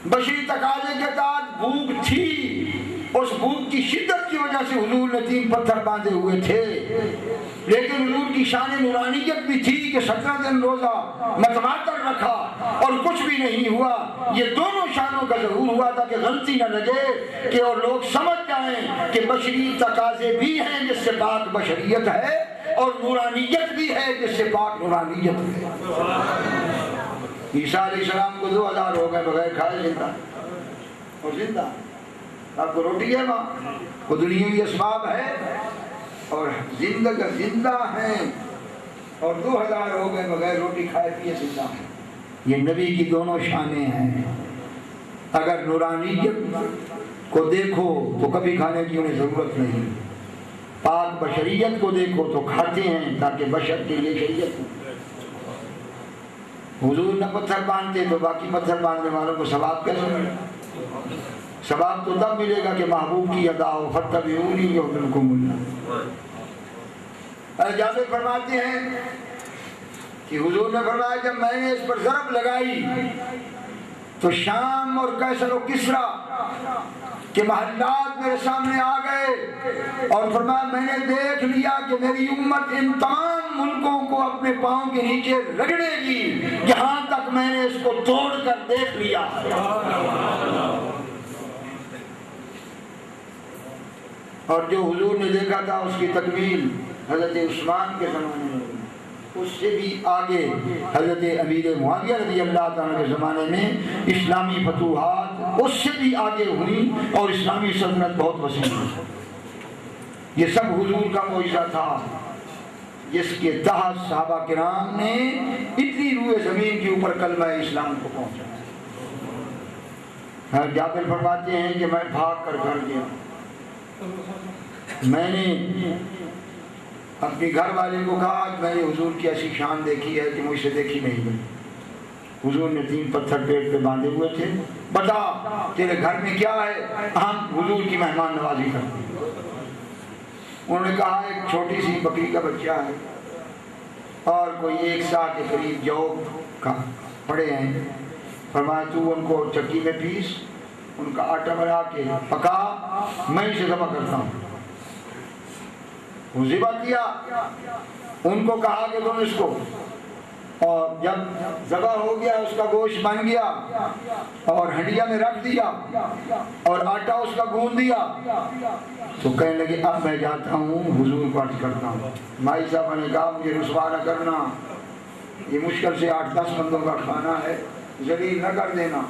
بشری تقاضے کے تحت بھوک تھی، اس بھوک کی شدت کی وجہ سے حضور نے 3 پتھر باندھے ہوئے تھے، لیکن حضور کی شان نورانیت بھی تھی کہ 17 دن روزہ متواتر رکھا اور کچھ بھی نہیں ہوا۔ یہ دونوں شانوں کا ظہور ہوا تھا کہ غلطی نہ لگے کہ اور لوگ سمجھ جائیں کہ بشری تقاضے بھی ہیں جس سے پاک بشریت ہے، اور نورانیت بھی ہے جس سے پاک نورانیت ہے۔ عیسیٰ علیہ السلام کو 2000 ہو گئے بغیر کھائے زندہ، اور زندہ آپ کو روٹی ہے وہاں، وہ دنیاوی اسباب ہے اور زندہ ہیں، اور 2000 ہو گئے بغیر روٹی کھائے پیے زندہ ہیں۔ یہ نبی کی دونوں شانیں ہیں۔ اگر نورانیت کو دیکھو تو کبھی کھانے کی انہیں ضرورت نہیں، پاک بشریت کو دیکھو تو کھاتے ہیں تاکہ بشر کے لیے شریعت ہو۔ حضور نہ پتھر باندھتے تو باقی پتھر باندھنے والوں کو ثواب کیسے ملے؟ ثواب تو تب ملے گا کہ محبوب کی ادا ہو، فاتبعونی یحببکم اللہ۔ جابر فرماتے ہیں کہ حضور نے فرمایا جب میں نے اس پر ضرب لگائی تو شام اور کیسر و کسرا کہ محلات میرے سامنے آ گئے، اور فرمایا میں نے دیکھ لیا کہ میری امت ان تمام ملکوں کو اپنے پاؤں کے نیچے رگڑے گی، یہاں تک میں نے اس کو توڑ کر دیکھ لیا۔ اور جو حضور نے دیکھا تھا اس کی تکمیل حضرت عثمان کے زمانے میں، اس سے بھی آگے حضرت امیر معاویہ رضی اللہ تعالیٰ کے زمانے میں اسلامی فتوحات اس سے بھی آگے ہوئی، اور اسلامی سلطنت بہت وسیع ہوئی۔ یہ سب حضور کا معجزہ تھا جس کے تحت صحابہ کرام نے اتنی روئے زمین کے اوپر کلمہ اسلام کو پہنچا۔ جابر فرماتے ہیں کہ میں بھاگ کر گھر گیا، میں نے اپنی گھر والے کو کہا آج میں نے حضور کی ایسی شان دیکھی ہے کہ مجھ سے دیکھی نہیں گئی۔ حضور نے 3 پتھر پیٹ پہ باندھے ہوئے تھے، بتا تیرے گھر میں کیا ہے؟ ہم حضور کی مہمان نوازی کرتے ہیں۔ انہوں نے کہا ایک چھوٹی سی بکری کا بچہ ہے اور کوئی 1 سا کے قریب جو پڑے ہیں، فرمایا تو ان کو چکی میں پیس، ان کا آٹا بنا کے پکا، میں اسے ذبح کرتا ہوں۔ وہ ذبح کیا، ان کو کہا کہ تم اس کو، اور جب ذبح ہو گیا اس کا گوشت بن گیا اور ہنڈیا میں رکھ دیا اور آٹا اس کا گوندھ دیا، تو کہنے لگے اب میں جاتا ہوں حضور کو عرض کرتا ہوں۔ مائی صاحب نے کہا مجھے رسوا نہ کرنا، یہ مشکل سے 8-10 بندوں کا کھانا ہے، ذلیل نہ کر دینا۔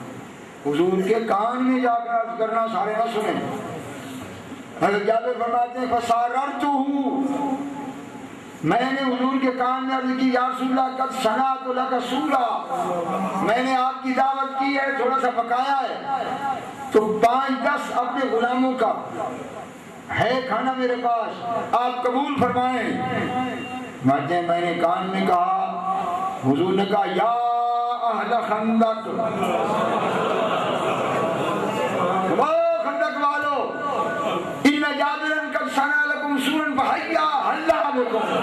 حضور کے کان میں جا کر عرض کرنا، سارے نہ سنیں۔ حضرت جابر فرماتے ہیں فساررتہ، میں نے حضور کے کان میں عرض کی یا رسول اللہ قد صنعت لک سورا، میں نے آپ کی دعوت کی ہے، تھوڑا سا پکایا ہے، تو 5-10 اپنے غلاموں کا ہے کھانا میرے پاس، آپ قبول فرمائیں۔ میں نے کان میں کہا، حضور نے کہا یا اہل خندق، وہ خندق والو، ان جابرا قد صنع لکم سورا فحیا حلا بکم،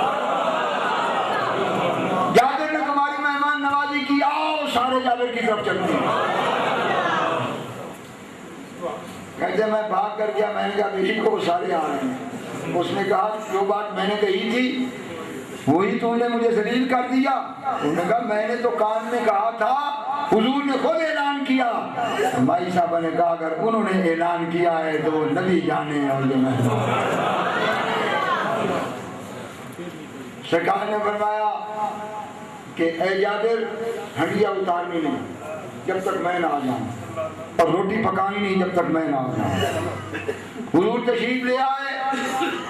جابر نے تمہاری مہمان نوازی کی، آؤ سارے جابر کی طرف چلتے ہیں۔ کہتے میں بھاگ کر گیا، میں نے کہا بیٹی کو سارے آ رہے ہیں۔ اس نے کہا جو بات میں نے کہی تھی وہی تم نے مجھے ذلیل کر دیا۔ انہوں نے کہا میں نے تو کان میں کہا تھا، حضور نے خود اعلان کیا۔ بھائی صاحب نے کہا اگر انہوں نے اعلان کیا ہے تو نبی جانے اور یہ میں۔ سرکار نے فرمایا کہ اے جابر ہنڈیا اتارنی نہیں جب تک میں نہ آ جاؤں، اور روٹی پکانی نہیں جب تک میں نہ آ جاؤں۔ حضور تشریف لے آئے،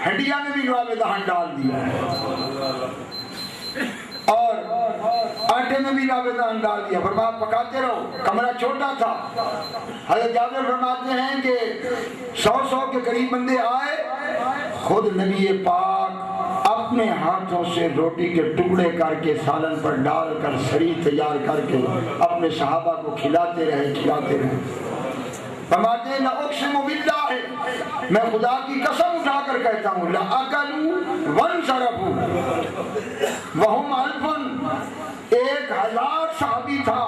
ہنڈیا میں بھی لعاب دہن ڈال دیا اور آٹے میں بھی لعاب دہن ڈال دیا، فرمایا پکاتے رہو۔ کمرہ چھوٹا تھا۔ حضرت جابر فرماتے ہیں کہ 100 کے قریب بندے آئے، خود نبی پاک اپنے ہاتھوں سے روٹی کے ٹکڑے کر کے سالن پر ڈال کر سری تیار کر کے اپنے صحابہ کو کھلاتے رہے۔ فرماتے ہیں اقسم باللہ، میں خدا کی قسم اٹھا کر کہتا ہوں لَأَكَلُوا وَانْصَرَفُوا وَهُمْ أَلْفٌ، 1000 صحابی تھا،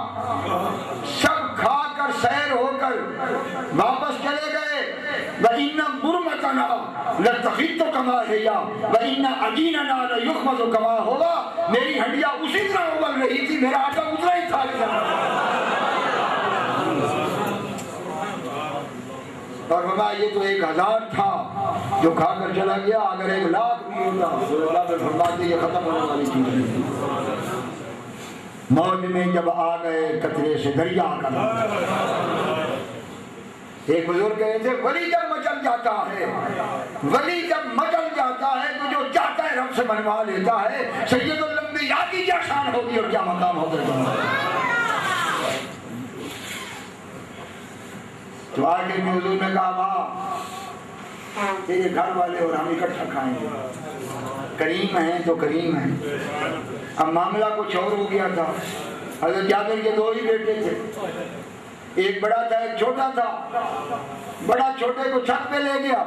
سب کھا کر سیر ہو کر واپس چلے گئے وَإِنَّ بُرْمَتَنَا لَتَخِطُّ كَمَا هِيَ وَإِنَّ عَجِينَنَا لَيُخْبَزُ كَمَا هُوَ میری ہنڈیا اسی طرح ابل رہی تھی، میرا آٹا اتنا ہی تھا۔ اور بابا یہ تو 1000 تھا جو کھا کر چلا گیا، اگر 1,00,000 بھی ہوتا تو اللہ نے فرماتے یہ ختم ہونے والی چیز نہیں۔ موج میں جب آ گئے قطرے سے دریا کا، ایک بزرگ کہتے تھے ولی جب مچل جاتا ہے، ولی جب مچل جاتا ہے تو جو چاہتا ہے رب سے بنوا لیتا ہے۔ سید الانبیاء کی کیا شان ہوگی اور کیا مقام ہوگا۔ تو آگے میں حضور نے کہا وہاں تیرے گھر والے اور ہم اکٹھا کھائیں گے، کریم ہیں تو کریم ہیں۔ اب معاملہ کچھ اور ہو گیا تھا۔ حضرت جابر کے 2 ہی بیٹے تھے، ایک بڑا تھا ایک چھوٹا تھا۔ بڑا چھوٹے کو چھت پہ لے گیا،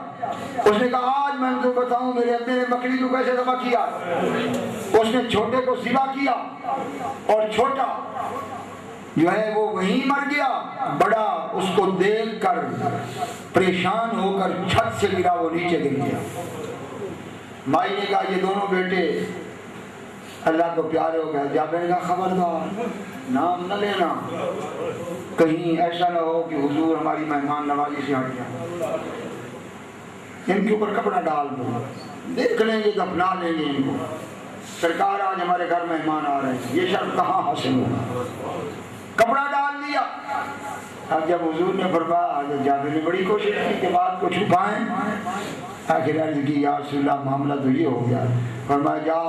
اس نے کہا آج میں تمہیں بتاؤں میرے ابے نے بکری کو کیسے ذبح کیا۔ اس نے چھوٹے کو ذبح کیا اور چھوٹا جو ہے وہ وہیں مر گیا۔ بڑا اس کو دیکھ کر پریشان ہو کر چھت سے گرا، وہ نیچے گر گیا۔ مائی نے کہا یہ دونوں بیٹے اللہ کو پیارے ہو گئے۔ جابر نے کہا خبردار نام نہ لینا، کہیں ایسا نہ ہو کہ حضور ہماری مہمان نوازی سے ہٹ جائے، ان کے اوپر کپڑا ڈال دو، دیکھ لیں گے دفنا لیں گے ان کو، سرکار آج ہمارے گھر مہمان آ رہے ہیں، یہ شرط کہاں حاصل ہوگا۔ کپڑا ڈال دیا۔ اب جب حضور نے فرمایا، حضرت جابر نے بڑی کوشش کی کہ بات کو چھپائیں، آخر عرض کی یا رسول اللہ معاملہ تو یہ ہو گیا۔ فرمایا جا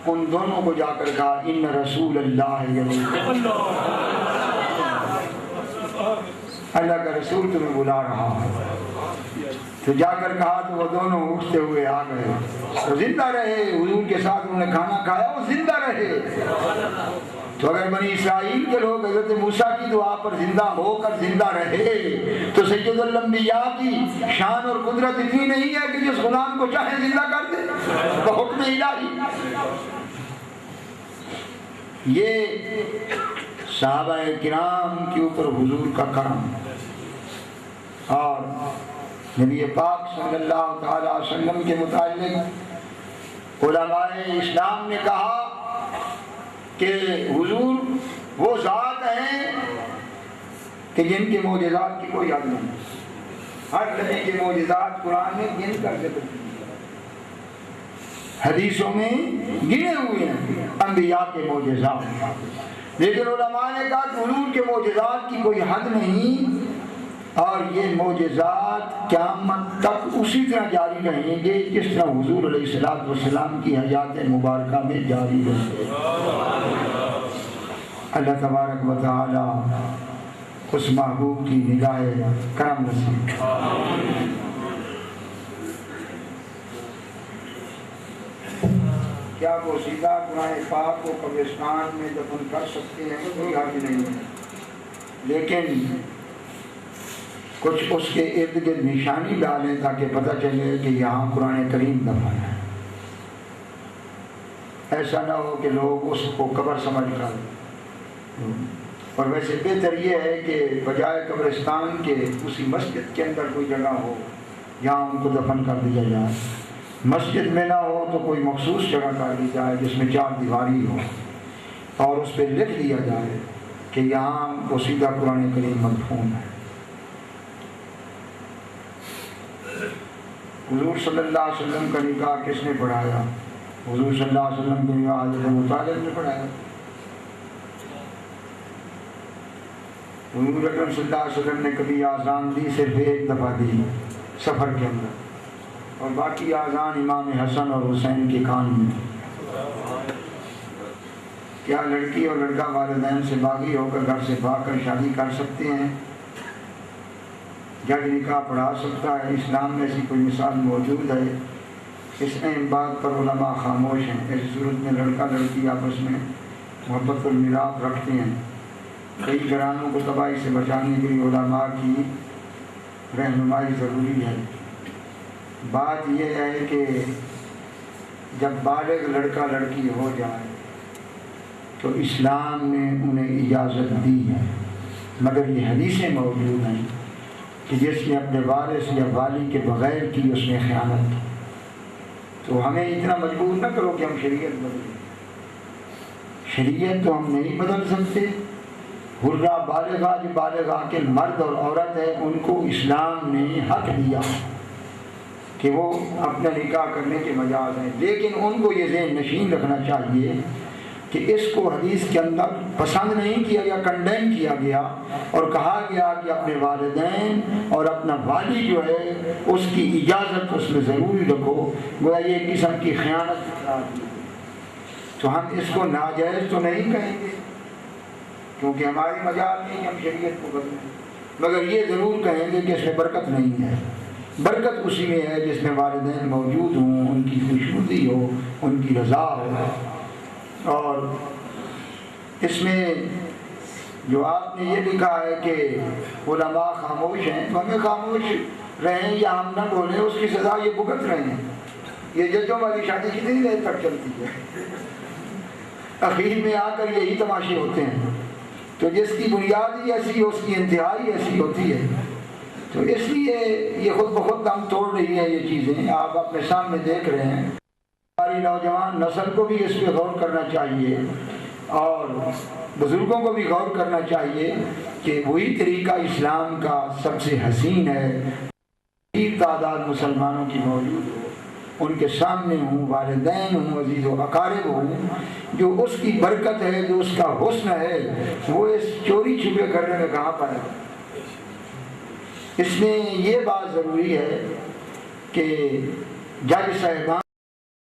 ان دونوں کو جا کر کہا ان رسول اللہ اللہ کا رسول تمہیں بلا رہا ہے۔ تو جا کر کہا تو وہ دونوں اٹھتے ہوئے آ گئے، وہ زندہ رہے، حضور کے ساتھ انہوں نے کھانا کھایا، وہ زندہ رہے۔ تو اگر بنی اسرائیل کے لوگ حضرت موسیٰ کی دعا پر زندہ ہو کر زندہ رہے تو سید الانبیاء کی شان اور قدرت اتنی نہیں ہے کہ جس غلام کو چاہے زندہ کر دے بحکم الہی۔ یہ صحابہ کرام کے اوپر حضور کا کرم، اور نبی پاک صلی اللہ تعالی وسلم کے متعلق علماء اسلام نے کہا کہ حضور وہ ذات ہیں کہ جن کے معجزات کی کوئی حد نہیں، ہر نبی کے معجزات قرآن میں گن کر ذکر کیے، حدیثوں میں گنے ہوئے ہیں انبیاء کے معجزات، لیکن علماء نے کہا کہ حضور کے معجزات کی کوئی حد نہیں، اور یہ معجزات قیامت تک اسی طرح جاری رہیں گے جس طرح حضور علیہ السلام کی حیات مبارکہ میں جاری رہیں گے۔ اللہ تبارک و تعالی اس محبوب کی نگاہ کرم نصیب۔ کیا وہ سیدھا قرآن پاک کو قبرستان میں دفن کر سکتے ہیں؟ کوئی حرج نہیں ہے، لیکن کچھ اس کے ارد گرد نشانی ڈالیں تاکہ پتہ چلے کہ یہاں قرآن کریم دفن ہے۔ ایسا نہ ہو کہ لوگ اس کو قبر سمجھ کر، اور ویسے بہتر یہ ہے کہ بجائے قبرستان کے اسی مسجد کے اندر کوئی جگہ ہو جہاں ان کو دفن کر دیا جائے۔ مسجد میں نہ ہو تو کوئی مخصوص جگہ کر دی جائے جس میں 4 دیواری ہو، اور اس پہ لکھ دیا جائے کہ یہاں وہ سیدھا قرآن کریم مدفون ہے۔ حضور صلی اللہ علیہ وسلم کا نکاح کس نے پڑھایا؟ حضور صلی اللہ علیہ وسلم کا نکاح حضرت ابو طالب نے پڑھایا۔ حضور اکرم صلی اللہ علیہ وسلم نے کبھی آذان دی صرف 1 دفعہ دی سفر کے اندر، اور باقی آذان امام حسن اور حسین کے کان میں۔ کیا لڑکی اور لڑکا والدین سے باغی ہو کر گھر سے بھاگ کر شادی کر سکتے ہیں؟ جج نکاح پڑھا سکتا ہے؟ اسلام میں ایسی کوئی مثال موجود ہے؟ اس بات پر علماء خاموش ہیں۔ ایسی صورت میں لڑکا لڑکی آپس میں محبت اور میراث رکھتے ہیں۔ کئی گھرانوں کو تباہی سے بچانے کے لیے علماء کی رہنمائی ضروری ہے۔ بات یہ ہے کہ جب بالغ لڑکا لڑکی ہو جائے تو اسلام نے انہیں اجازت دی ہے مگر یہ حدیثیں موجود ہیں کہ جس نے اپنے وارث یا والی کے بغیر کی اس نے خیانت کی۔ تو ہمیں اتنا مجبور نہ کرو کہ ہم شریعت بدلیں، شریعت تو ہم نہیں بدل سکتے۔ حرہ بالغہ جو بالغ عاقل مرد اور عورت ہے ان کو اسلام نے حق دیا کہ وہ اپنا نکاح کرنے کے مجاز ہیں، لیکن ان کو یہ ذہن نشین رکھنا چاہیے کہ اس کو حدیث کے اندر پسند نہیں کیا یا کنڈیم کیا گیا اور کہا گیا کہ اپنے والدین اور اپنا والی جو ہے اس کی اجازت اس میں ضروری رکھو، گویا یہ ایک قسم کی خیانت قرار دی۔ تو ہم اس کو ناجائز تو نہیں کہیں گے کیونکہ ہماری مجال نہیں ہم شریعت کو بدلیں، مگر یہ ضرور کہیں گے کہ اس میں برکت نہیں ہے۔ برکت اسی میں ہے جس میں والدین موجود ہوں، ان کی خوشنودی ہو، ان کی رضا ہو۔ اور اس میں جو آپ نے یہ لکھا ہے کہ علماء خاموش ہیں، تو ہمیں خاموش رہیں یا ہم نہ بولیں اس کی سزا یہ بھگت رہے ہیں۔ یہ ججوں والی شادی کتنی دیر تک چلتی ہے، اخیر میں آ کر یہی تماشے ہوتے ہیں۔ تو جس کی بنیاد ہی ایسی اس کی انتہائی ایسی ہوتی ہے، تو اس لیے یہ خود بخود دم توڑ رہی ہے۔ یہ چیزیں آپ اپنے سامنے دیکھ رہے ہیں۔ ہماری نوجوان نسل کو بھی اس پہ غور کرنا چاہیے اور بزرگوں کو بھی غور کرنا چاہیے کہ وہی طریقہ اسلام کا سب سے حسین ہے۔ تعداد مسلمانوں کی موجود ہو، ان کے سامنے ہوں، والدین ہوں، عزیز و اقارب ہوں، جو اس کی برکت ہے، جو اس کا حسن ہے، وہ اس چوری چھپے کرنے میں کہاں پر ہے۔ اس میں یہ بات ضروری ہے کہ جج صاحبان